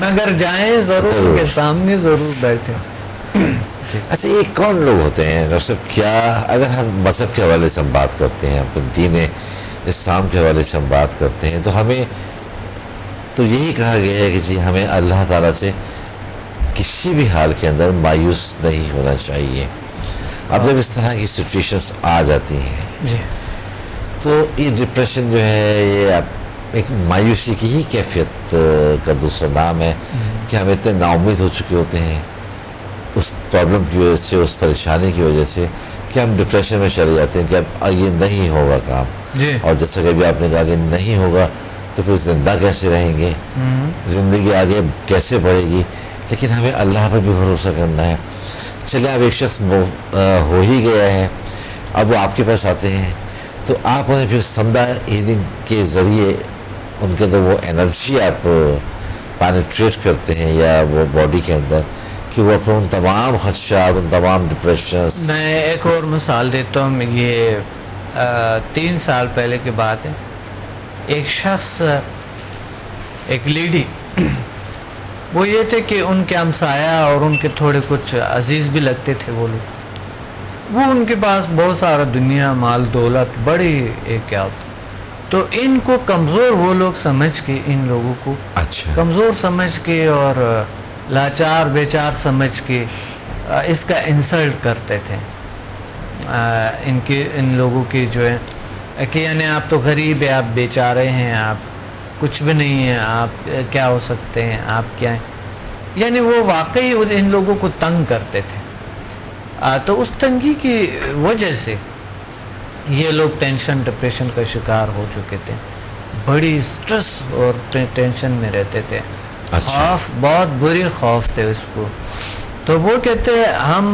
مگر جائیں ضرور ان کے سامنے ضرور بیٹھیں. اچھا یہ کون لوگ ہوتے ہیں ڈاکٹر صاحب؟ کیا اگر ہم مذہب کے حوالے سے ہم بات کرتے ہیں، اپنے دین اسلام کے حوالے سے ہم بات کرتے ہیں، تو ہمیں تو یہی کہا گیا ہے کہ جی ہمیں اللہ تعالیٰ سے کسی بھی حال کے اندر مایوس نہیں ہونا چاہیے. اب جب اس طرح کی سچویشنز آ جاتی ہیں جی تو یہ ڈپریشن جو ہے یہ ایک مایوسی کی ہی کیفیت کا دوسرا نام ہے کہ ہم اتنے نا امید ہو چکے ہوتے ہیں اس پرابلم کی وجہ سے، اس پریشانی کی وجہ سے، کہ ہم ڈپریشن میں چلے جاتے ہیں کہ اب یہ نہیں ہوگا کام. اور جیسا کہ ابھی آپ نے کہا کہ نہیں ہوگا تو پھر زندہ کیسے رہیں گے، زندگی آگے کیسے بڑھے گی. لیکن ہمیں اللہ پر بھی بھروسہ کرنا ہے. چلے اب ایک شخص ہو ہی گیا ہے، اب وہ آپ کے پاس آتے ہیں تو آپ انہیں پھر سمدہ ہیلنگ کے ذریعے ان کے اندر وہ انرجی آپ پینیٹریٹ کرتے ہیں یا وہ باڈی کے اندر کہ وہ اپنے ان تمام خدشات، ان تمام ڈپریشنز. میں ایک اور مثال دیتا ہوں. یہ 3 سال پہلے کی بات ہے. ایک شخص، ایک لیڈی، وہ یہ تھے کہ ان کے ہمسایہ اور ان کے تھوڑے کچھ عزیز بھی لگتے تھے وہ لوگ. وہ ان کے پاس بہت سارا دنیا، مال، دولت، بڑی ایک کیا ہوتا. تو ان کو کمزور وہ لوگ سمجھ کے، ان لوگوں کو کمزور سمجھ کے اور لاچار بیچار سمجھ کے اس کا انسلٹ کرتے تھے. ان لوگوں کی جو ہے کہ یعنی آپ تو غریب ہے، آپ بیچارے ہیں، آپ کچھ بھی نہیں ہیں، آپ کیا ہو سکتے ہیں، آپ کیا ہیں. یعنی وہ واقعی ان لوگوں کو تنگ کرتے تھے. تو اس تنگی کی وجہ سے یہ لوگ ٹینشن، ڈپریشن کا شکار ہو چکے تھے. بڑی سٹریس اور ٹینشن میں رہتے تھے. خوف، بہت بری خوف تھے اس کو. تو وہ کہتے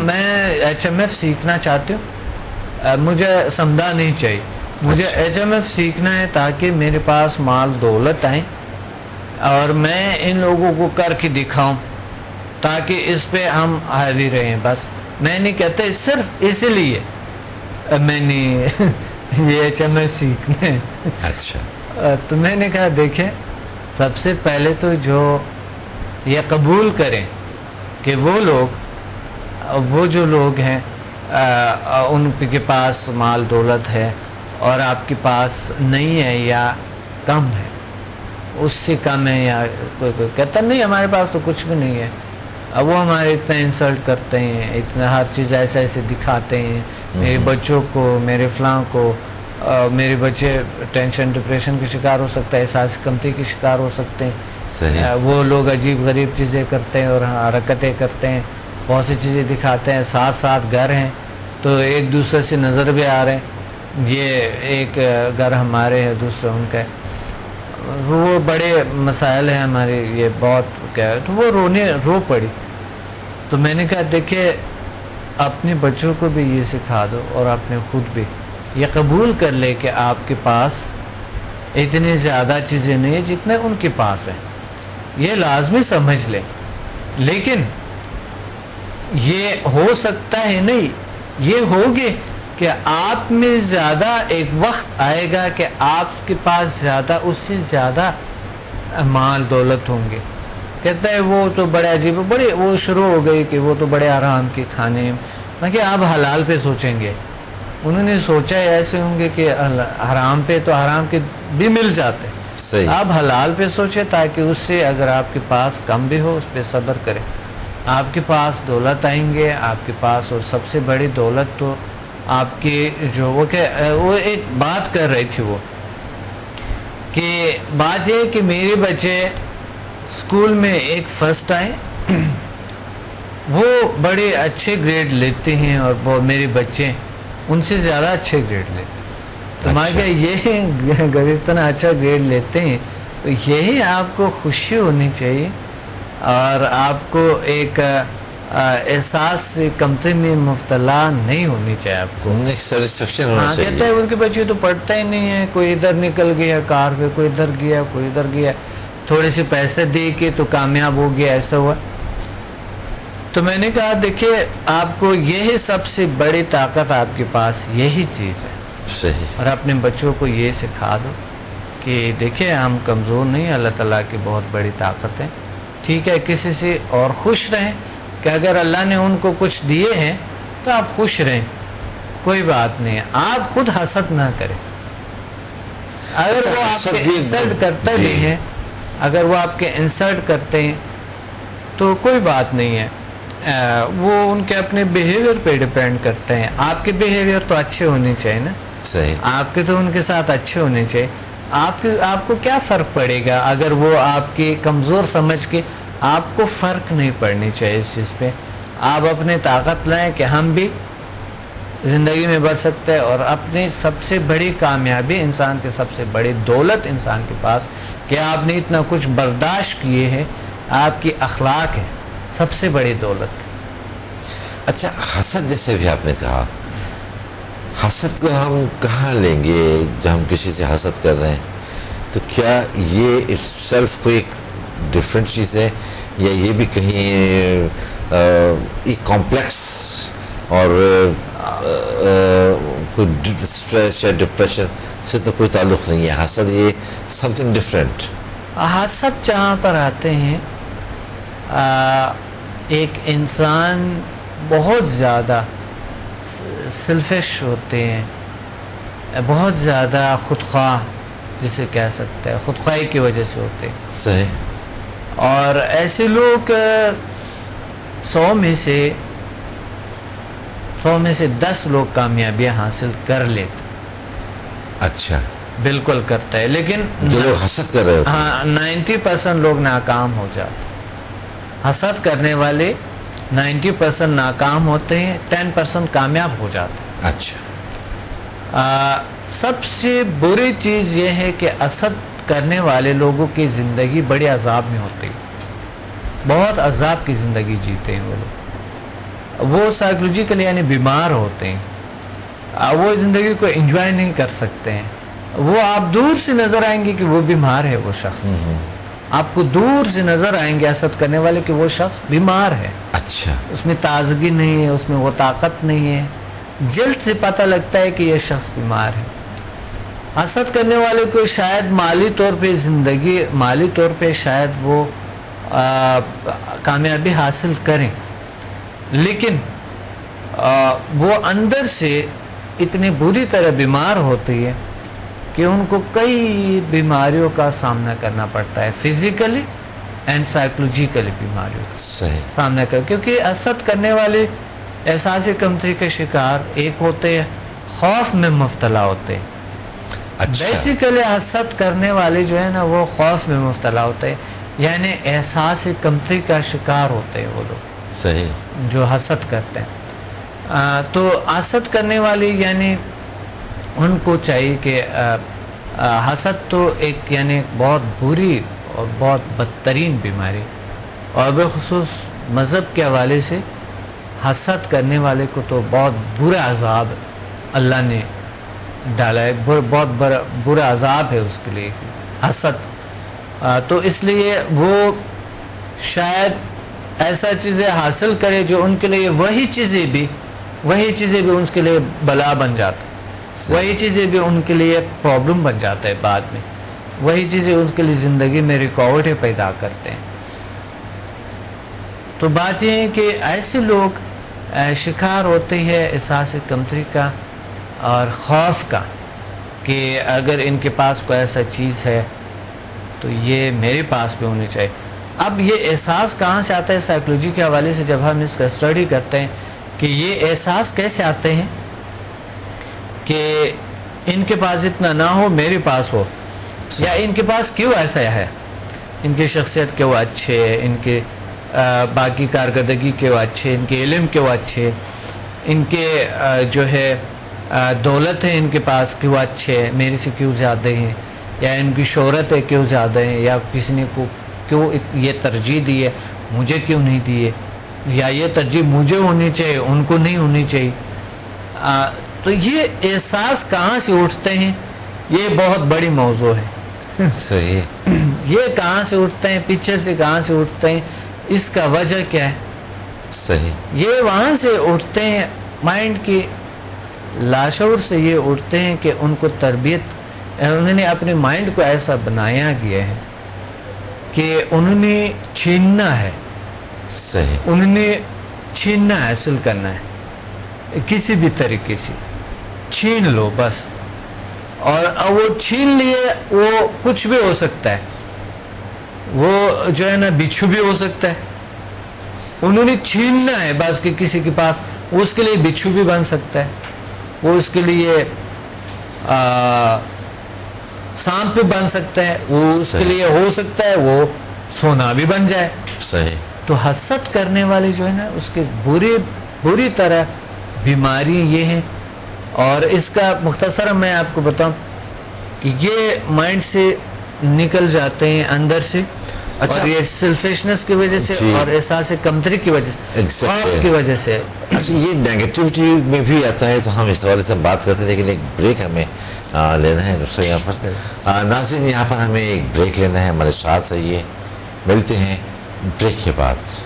میں HMF سیکھنا چاہتی ہوں، مجھے سمدہ نہیں چاہیے، مجھے HMF سیکھنا ہے تاکہ میرے پاس مال دولت آئیں اور میں ان لوگوں کو کر کے دکھاؤں تاکہ اس پہ ہم حاوی رہیں. بس میں نہیں کہتے صرف اسی لیے میں نے یہ HMF سیکھنا ہے. تو میں نے کہا دیکھیں، سب سے پہلے تو جو یہ قبول کریں کہ وہ جو لوگ ہیں ان کے پاس مال دولت ہے اور آپ کے پاس نہیں ہے یا کم ہے، اس سے کم ہے، یا کوئی کہتا نہیں ہمارے پاس تو کچھ بھی نہیں ہے. اب وہ ہمارے اتنا انسلٹ کرتے ہیں، اتنا ہر چیز ایسے دکھاتے ہیں میرے بچوں کو، میرے فلاں کو. میرے بچے ٹینشن، ڈپریشن کے شکار ہو سکتے ہیں، احساس کمتری کے شکار ہو سکتے ہیں. وہ لوگ عجیب غریب چیزیں کرتے ہیں اور حرکتیں کرتے ہیں، بہت سی چیزیں دکھاتے ہیں. ساتھ گھر ہیں تو ایک دوسرے سے نظر بھی آ رہے ہیں، یہ ایک گھر ہمارے ہے، دوسرا ان کا ہے. وہ بڑے مسائل ہیں ہمارے، یہ بہت کیا ہے. تو وہ رو پڑی. تو میں نے کہا دیکھیں، اپنے بچوں کو بھی یہ سکھا دو اور اپنے خود بھی یہ قبول کر لے کہ آپ کے پاس اتنی زیادہ چیزیں نہیں ہیں جتنے ان کے پاس ہیں. یہ لازمی سمجھ لیں. لیکن یہ ہو سکتا ہے نہیں، یہ ہوگی کہ آپ میں زیادہ ایک وقت آئے گا کہ آپ کے پاس زیادہ، اس سے زیادہ مال دولت ہوں گے. کہتا ہے وہ تو بڑے عجیب، بڑے وہ شروع ہو گئی کہ وہ تو بڑے آرام کے کھانے. میں کہ آپ حلال پہ سوچیں گے. انہوں نے سوچا ایسے ہوں گے کہ حرام پہ تو حرام کے بھی مل جاتے. آپ حلال پہ سوچیں تاکہ اس سے اگر آپ کے پاس کم بھی ہو اس پہ صبر کریں. آپ کے پاس دولت آئیں گے، آپ کے پاس، اور سب سے بڑی دولت تو آپ کی جو وہ ایک بات کر رہی تھی، وہ کہ بات یہ کہ میرے بچے اسکول میں ایک فرسٹ آئے، وہ بڑے اچھے گریڈ لیتے ہیں اور وہ میرے بچے ان سے زیادہ اچھے گریڈ لیتے ہیں. تو میں کہا یہ اگر اس طرح اچھا گریڈ لیتے ہیں تو یہی آپ کو خوشی ہونی چاہیے اور آپ کو ایک احساس سے کمتری میں مبتلا نہیں ہونی چاہیے آپ کو. کہتا ہے ان کے بچے تو پڑھتا ہی نہیں ہے، کوئی ادھر نکل گیا کار پہ، کوئی ادھر گیا، کوئی ادھر گیا، تھوڑے سے پیسے دے کے تو کامیاب ہو گیا، ایسا ہوا. تو میں نے کہا دیکھیے، آپ کو یہی سب سے بڑی طاقت آپ کے پاس یہی چیز ہے. اور اپنے بچوں کو یہ سکھا دو کہ دیکھیں ہم کمزور نہیں، اللہ تعالیٰ کی بہت بڑی طاقت ہے ٹھیک ہے، کسی سے اور خوش رہیں کہ اگر اللہ نے ان کو کچھ دیے ہیں تو آپ خوش رہیں، کوئی بات نہیں ہے، آپ خود حسد نہ کریں۔ اگر وہ آپ کے انسلٹ کرتے بھی ہیں، اگر وہ آپ کے انسلٹ کرتے ہیں تو کوئی بات نہیں ہے، وہ ان کے اپنے بیہیویئر پہ ڈیپینڈ کرتے ہیں۔ آپ کے بیہیویئر تو اچھے ہونے چاہیے نا، صحیح، آپ کے تو ان کے ساتھ اچھے ہونے چاہیے۔ آپ کو کیا فرق پڑے گا اگر وہ آپ کی کمزور سمجھ کے، آپ کو فرق نہیں پڑنی چاہیے اس چیز پہ۔ آپ اپنی طاقت لائیں کہ ہم بھی زندگی میں بڑھ سکتے ہیں، اور اپنی سب سے بڑی کامیابی، انسان کی سب سے بڑی دولت انسان کے پاس کہ آپ نے اتنا کچھ برداشت کیے ہیں، آپ کی اخلاق ہے سب سے بڑی دولت۔ اچھا حسد جیسے بھی آپ نے کہا، حسد کو ہم کہاں لیں گے جب ہم کسی سے حسد کر رہے ہیں؟ تو کیا یہ اٹس سیلف کوئی ایک ڈفرینٹ چیز ہے، یا یہ بھی کہیں ایک کمپلیکس اور کوئی اسٹریس یا ڈپریشن سے تو کوئی تعلق نہیں ہے؟ حسد یہ سم تھنگ ڈفرینٹ۔ حسد جہاں پر آتے ہیں، ایک انسان بہت زیادہ سیلفش ہوتے ہیں، بہت زیادہ خودخواہ جسے کہہ سکتے ہیں، خودخواہی کی وجہ سے ہوتے ہیں۔ صحیح۔ اور ایسے لوگ 100 میں سے 10 لوگ کامیابیاں حاصل کر لیتے۔ اچھا، بالکل کرتا ہے، لیکن جو لوگ حسد کر رہے ہوتے ہیں، ہاں 90% لوگ ناکام ہو جاتے۔ حسد کرنے والے 90% ناکام ہوتے ہیں، 10% کامیاب ہو جاتے ہیں۔ اچھا، سب سے بری چیز یہ ہے کہ حسد کرنے والے لوگوں کی زندگی بڑے عذاب میں ہوتی ہے، بہت عذاب کی زندگی جیتے ہیں وہ لوگ، وہ سائیکولوجیکلی یعنی بیمار ہوتے ہیں، وہ زندگی کو انجوائے نہیں کر سکتے ہیں۔ وہ آپ دور سے نظر آئیں گے کہ وہ بیمار ہے، وہ شخص آپ کو دور سے نظر آئیں گے حسد کرنے والے کہ وہ شخص بیمار ہے، اچھا، اس میں تازگی نہیں ہے، اس میں وہ طاقت نہیں ہے، جلد سے پتہ لگتا ہے کہ یہ شخص بیمار ہے۔ حسد کرنے والے کو شاید مالی طور پہ شاید وہ کامیابی حاصل کریں، لیکن وہ اندر سے اتنی بری طرح بیمار ہوتی ہے کہ ان کو کئی بیماریوں کا سامنا کرنا پڑتا ہے، فزیکلی اینڈ سائیکولوجیکلی بیماریوں کا صحیح، سامنا کیونکہ حسد کرنے والے احساس کمتری کے شکار ایک ہوتے ہیں، خوف میں مبتلا ہوتے ہیں۔ اچھا، بیسیکلی حسد کرنے والے جو ہے نا وہ خوف میں مبتلا ہوتے ہیں، یعنی احساس کمتری کا شکار ہوتے ہیں وہ لوگ صحیح، جو حسد کرتے ہیں۔ تو حسد کرنے والے یعنی ان کو چاہیے کہ حسد تو ایک یعنی بہت بری اور بہت بدترین بیماری، اور بالخصوص مذہب کے حوالے سے حسد کرنے والے کو تو بہت برا عذاب اللہ نے ڈالا ہے، بہت برا عذاب ہے اس کے لیے حسد۔ تو اس لیے وہ شاید ایسا چیزیں حاصل کرے جو ان کے لیے وہی چیزیں بھی ان کے لیے بلا بن جاتا، وہی چیزیں بھی ان کے لیے پرابلم بن جاتا ہے بعد میں، وہی چیزیں ان کے لیے زندگی میں رکاوٹیں پیدا کرتے ہیں۔ تو بات یہ ہے کہ ایسے لوگ شکار ہوتے ہیں احساس کمتری کا اور خوف کا کہ اگر ان کے پاس کوئی ایسا چیز ہے تو یہ میرے پاس بھی ہونی چاہیے۔ اب یہ احساس کہاں سے آتا ہے؟ سائیکولوجی کے حوالے سے جب ہم اس کا اسٹڈی کرتے ہیں کہ یہ احساس کیسے آتے ہیں کہ ان کے پاس اتنا نہ ہو میرے پاس ہو، یا ان کے پاس کیوں ایسا ہے، ان کی شخصیت کے وہ اچھے، ان کے باقی کارکردگی کے وہ اچھے، ان کے علم کے وہ اچھے، ان کے جو ہے دولت ہے ان کے پاس کیوں اچھے ہیں، میرے سے کیوں زیادہ ہیں، یا ان کی شہرت ہے کیوں زیادہ ہیں، یا کسی نے کو کیوں یہ ترجیح دی ہے مجھے کیوں نہیں دی ہے، یا یہ ترجیح مجھے ہونی چاہیے ان کو نہیں ہونی چاہیے۔ تو یہ احساس کہاں سے اٹھتے ہیں، یہ بہت بڑی موضوع ہے۔ صحیح، یہ کہاں سے اٹھتے ہیں، پیچھے سے کہاں سے اٹھتے ہیں، اس کا وجہ کیا ہے؟ صحیح، یہ وہاں سے اٹھتے ہیں، مائنڈ کی لاشعور سے یہ اٹھتے ہیں کہ ان کو تربیت، انہوں نے اپنے مائنڈ کو ایسا بنایا گیا ہے کہ انہوں نے چھیننا ہے، صحیح، انہوں نے چھیننا ہے، حاصل کرنا ہے کسی بھی طریقے سے، چھین لو بس. اور وہ چھین لیے، وہ کچھ بھی ہو سکتا ہے، وہ جو ہے نا بچھو بھی ہو سکتا ہے. انہوں نے چھیننا ہے بس کہ کسی کے پاس، اس کے لیے بچھو بھی بن سکتا ہے، وہ اس کے لیے سانپ بھی بن سکتا ہے، وہ اس کے لیے ہو سکتا ہے وہ سونا بھی بن جائے. صحیح. تو حسد کرنے والے جو ہے نا اس کے بری طرح بیماری یہ ہیں. اور اس کا مختصر میں آپ کو بتاؤں کہ یہ مائنڈ سے نکل جاتے ہیں اندر سے. اچھا. اور یہ سیلفشنس کی وجہ سے اور احساس کمتری کی وجہ سے، خوف کی وجہ سے. اچھا، یہ نیگیٹیوٹی میں بھی آتا ہے، تو ہم اس حوالے سے بات کرتے ہیں، لیکن ایک بریک ہمیں لینا ہے دوستوں. یہاں پر ناظرین، یہاں پر ہمیں ایک بریک لینا ہے، ہمارے ساتھ رہیے، ملتے ہیں بریک کے بعد.